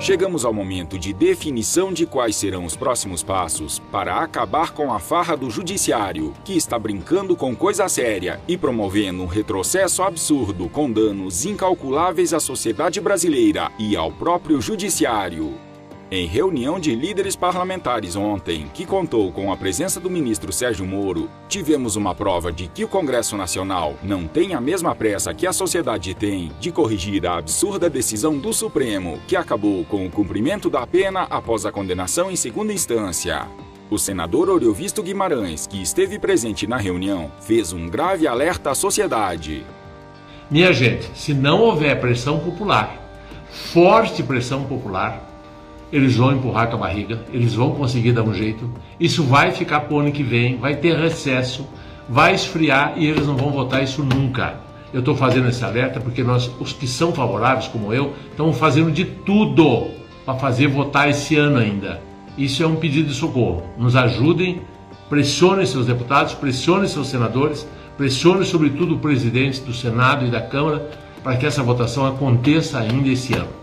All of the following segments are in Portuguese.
Chegamos ao momento de definição de quais serão os próximos passos para acabar com a farra do judiciário, que está brincando com coisa séria e promovendo um retrocesso absurdo com danos incalculáveis à sociedade brasileira e ao próprio judiciário. Em reunião de líderes parlamentares ontem, que contou com a presença do ministro Sérgio Moro, tivemos uma prova de que o Congresso Nacional não tem a mesma pressa que a sociedade tem de corrigir a absurda decisão do Supremo, que acabou com o cumprimento da pena após a condenação em segunda instância. O senador Oriovisto Guimarães, que esteve presente na reunião, fez um grave alerta à sociedade. Minha gente, se não houver pressão popular, forte pressão popular, eles vão empurrar com a barriga, eles vão conseguir dar um jeito, isso vai ficar para o ano que vem, vai ter recesso, vai esfriar e eles não vão votar isso nunca. Eu estou fazendo esse alerta porque nós, os que são favoráveis, como eu, estamos fazendo de tudo para fazer votar esse ano ainda. Isso é um pedido de socorro. Nos ajudem, pressionem seus deputados, pressionem seus senadores, pressionem sobretudo o presidente do Senado e da Câmara para que essa votação aconteça ainda esse ano.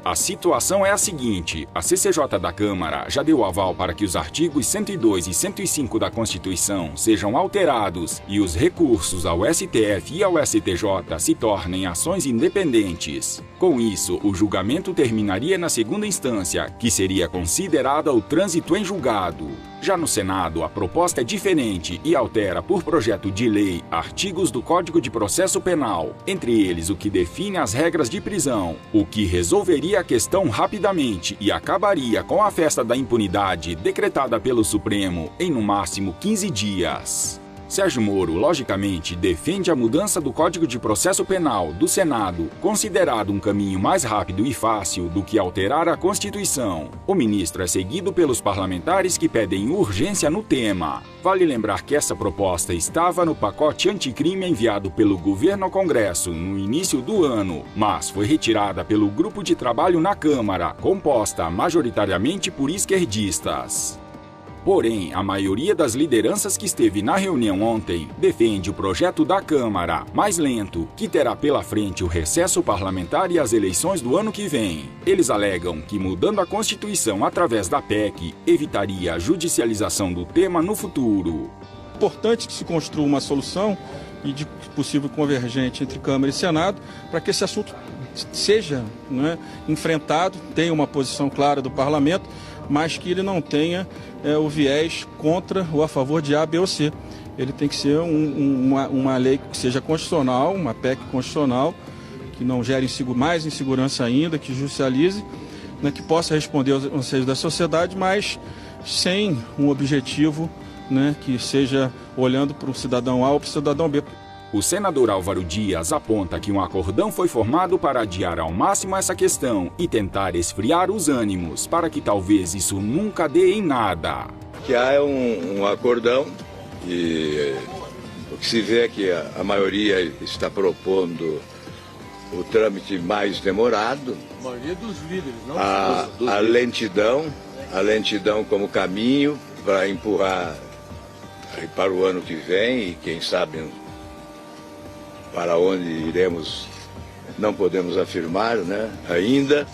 A situação é a seguinte: a CCJ da Câmara já deu aval para que os artigos 102 e 105 da Constituição sejam alterados e os recursos ao STF e ao STJ se tornem ações independentes. Com isso, o julgamento terminaria na segunda instância, que seria considerada o trânsito em julgado. Já no Senado, a proposta é diferente e altera por projeto de lei artigos do Código de Processo Penal, entre eles o que define as regras de prisão, o que resolveria a questão rapidamente e acabaria com a festa da impunidade decretada pelo Supremo em no máximo 15 dias. Sérgio Moro, logicamente, defende a mudança do Código de Processo Penal do Senado, considerado um caminho mais rápido e fácil do que alterar a Constituição. O ministro é seguido pelos parlamentares que pedem urgência no tema. Vale lembrar que essa proposta estava no pacote anticrime enviado pelo governo ao Congresso no início do ano, mas foi retirada pelo grupo de trabalho na Câmara, composta majoritariamente por esquerdistas. Porém, a maioria das lideranças que esteve na reunião ontem defende o projeto da Câmara, mais lento, que terá pela frente o recesso parlamentar e as eleições do ano que vem. Eles alegam que mudando a Constituição através da PEC evitaria a judicialização do tema no futuro. É importante que se construa uma solução e de possível convergente entre Câmara e Senado para que esse assunto seja enfrentado, tenha uma posição clara do Parlamento, mas que ele não tenha o viés contra ou a favor de A, B ou C. Ele tem que ser uma lei que seja constitucional, uma PEC constitucional, que não gere mais insegurança ainda, que judicialize, que possa responder aos anseios da sociedade, mas sem um objetivo que seja olhando para o cidadão A ou para o cidadão B. O senador Álvaro Dias aponta que um acordão foi formado para adiar ao máximo essa questão e tentar esfriar os ânimos, para que talvez isso nunca dê em nada. Que há um acordão e o que se vê é que a maioria está propondo o trâmite mais demorado. A maioria dos líderes, não a lentidão como caminho para empurrar para o ano que vem e quem sabe para onde iremos, não podemos afirmar, ainda.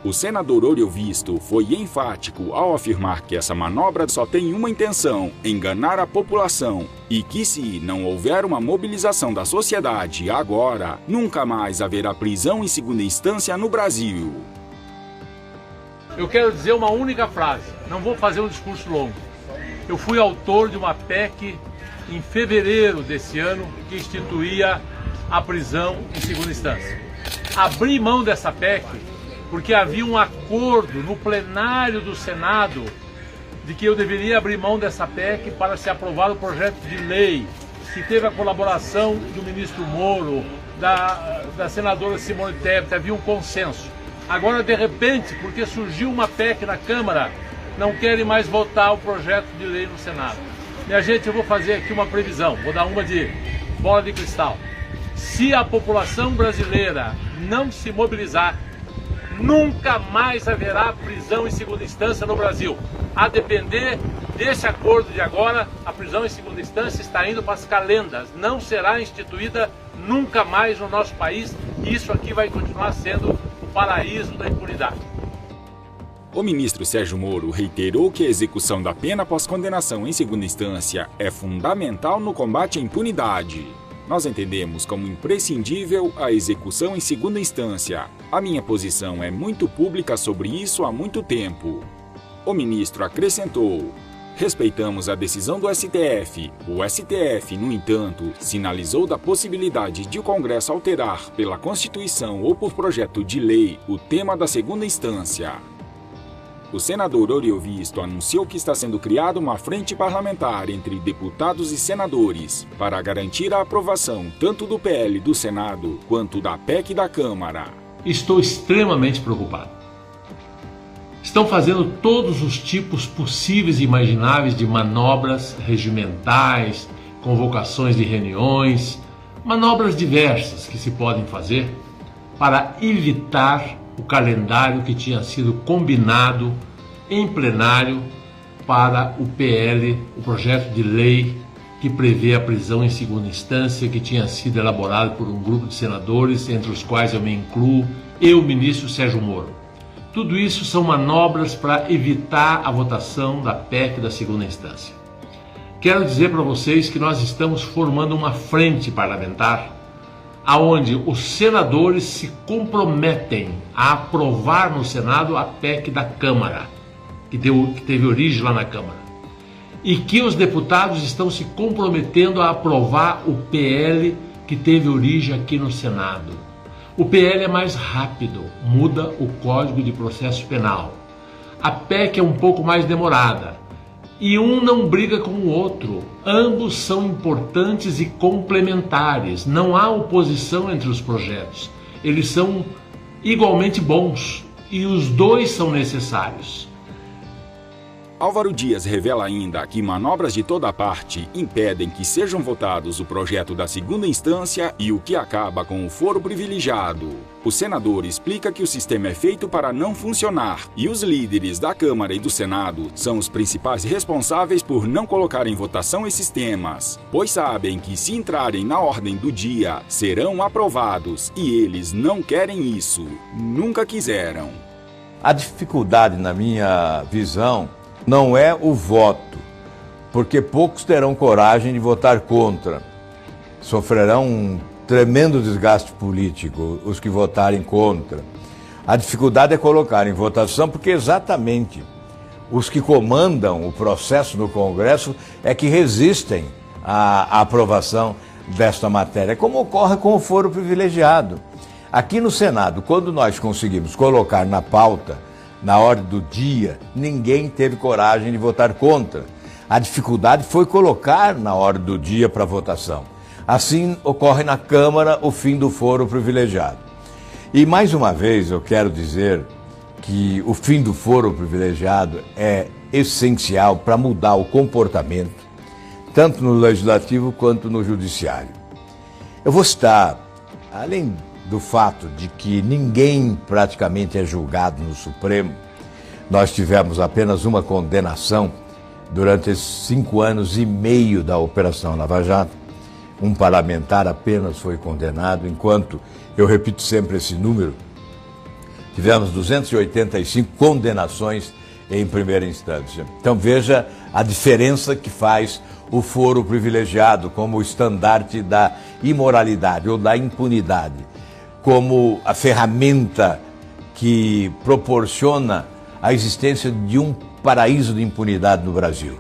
O senador Oriovisto foi enfático ao afirmar que essa manobra só tem uma intenção: enganar a população, e que se não houver uma mobilização da sociedade agora, nunca mais haverá prisão em segunda instância no Brasil. Eu quero dizer uma única frase, não vou fazer um discurso longo. Eu fui autor de uma PEC em fevereiro desse ano que instituía a prisão em segunda instância. Abri mão dessa PEC porque havia um acordo no plenário do Senado de que eu deveria abrir mão dessa PEC para se aprovar o projeto de lei, que teve a colaboração do ministro Moro, da senadora Simone Tebet, havia um consenso. Agora, de repente, porque surgiu uma PEC na Câmara, não querem mais votar o projeto de lei no Senado. Minha gente, eu vou fazer aqui uma previsão, vou dar uma de bola de cristal. Se a população brasileira não se mobilizar, nunca mais haverá prisão em segunda instância no Brasil. A depender desse acordo de agora, a prisão em segunda instância está indo para as calendas. Não será instituída nunca mais no nosso país. E isso aqui vai continuar sendo o paraíso da impunidade. O ministro Sérgio Moro reiterou que a execução da pena após condenação em segunda instância é fundamental no combate à impunidade. Nós entendemos como imprescindível a execução em segunda instância. A minha posição é muito pública sobre isso há muito tempo. O ministro acrescentou: respeitamos a decisão do STF. O STF, no entanto, sinalizou da possibilidade de o Congresso alterar pela Constituição ou por projeto de lei o tema da segunda instância. O senador Oriovisto anunciou que está sendo criada uma frente parlamentar entre deputados e senadores para garantir a aprovação tanto do PL do Senado quanto da PEC da Câmara. Estou extremamente preocupado. Estão fazendo todos os tipos possíveis e imagináveis de manobras regimentais, convocações de reuniões, manobras diversas que se podem fazer para evitar o calendário que tinha sido combinado em plenário para o PL, o projeto de lei que prevê a prisão em segunda instância, que tinha sido elaborado por um grupo de senadores, entre os quais eu me incluo, e o ministro Sérgio Moro. Tudo isso são manobras para evitar a votação da PEC da segunda instância. Quero dizer para vocês que nós estamos formando uma frente parlamentar aonde os senadores se comprometem a aprovar no Senado a PEC da Câmara, que teve origem lá na Câmara, e que os deputados estão se comprometendo a aprovar o PL que teve origem aqui no Senado. O PL é mais rápido, muda o Código de Processo Penal. A PEC é um pouco mais demorada. E um não briga com o outro. Ambos são importantes e complementares. Não há oposição entre os projetos. Eles são igualmente bons e os dois são necessários. Álvaro Dias revela ainda que manobras de toda parte impedem que sejam votados o projeto da segunda instância e o que acaba com o foro privilegiado. O senador explica que o sistema é feito para não funcionar e os líderes da Câmara e do Senado são os principais responsáveis por não colocar em votação esses temas, pois sabem que se entrarem na ordem do dia, serão aprovados e eles não querem isso, nunca quiseram. A dificuldade, na minha visão, não é o voto, porque poucos terão coragem de votar contra. Sofrerão um tremendo desgaste político os que votarem contra. A dificuldade é colocar em votação, porque exatamente os que comandam o processo no Congresso é que resistem à aprovação desta matéria, como ocorre com o foro privilegiado. Aqui no Senado, quando nós conseguimos colocar na pauta, na ordem do dia, ninguém teve coragem de votar contra. A dificuldade foi colocar na ordem do dia para votação. Assim ocorre na Câmara o fim do foro privilegiado. E mais uma vez eu quero dizer que o fim do foro privilegiado é essencial para mudar o comportamento, tanto no Legislativo quanto no Judiciário. Eu vou citar, além do fato de que ninguém praticamente é julgado no Supremo, nós tivemos apenas uma condenação durante esses 5 anos e meio da Operação Lava Jato. Um parlamentar apenas foi condenado, enquanto, eu repito sempre esse número, tivemos 285 condenações em primeira instância. Então veja a diferença que faz o foro privilegiado como o estandarte da imoralidade ou da impunidade, como a ferramenta que proporciona a existência de um paraíso de impunidade no Brasil,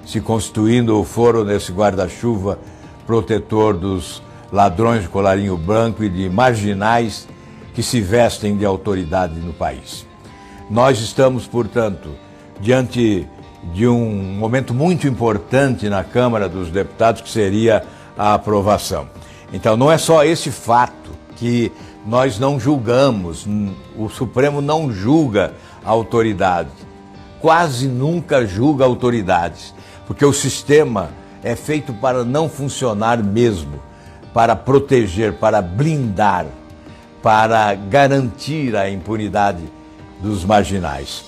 se constituindo o foro nesse guarda-chuva protetor dos ladrões de colarinho branco e de marginais que se vestem de autoridade no país. Nós estamos, portanto, diante de um momento muito importante na Câmara dos Deputados, que seria a aprovação. Então, não é só esse fato que nós não julgamos, o Supremo não julga a autoridade, quase nunca julga autoridades, porque o sistema é feito para não funcionar mesmo, para proteger, para blindar, para garantir a impunidade dos marginais.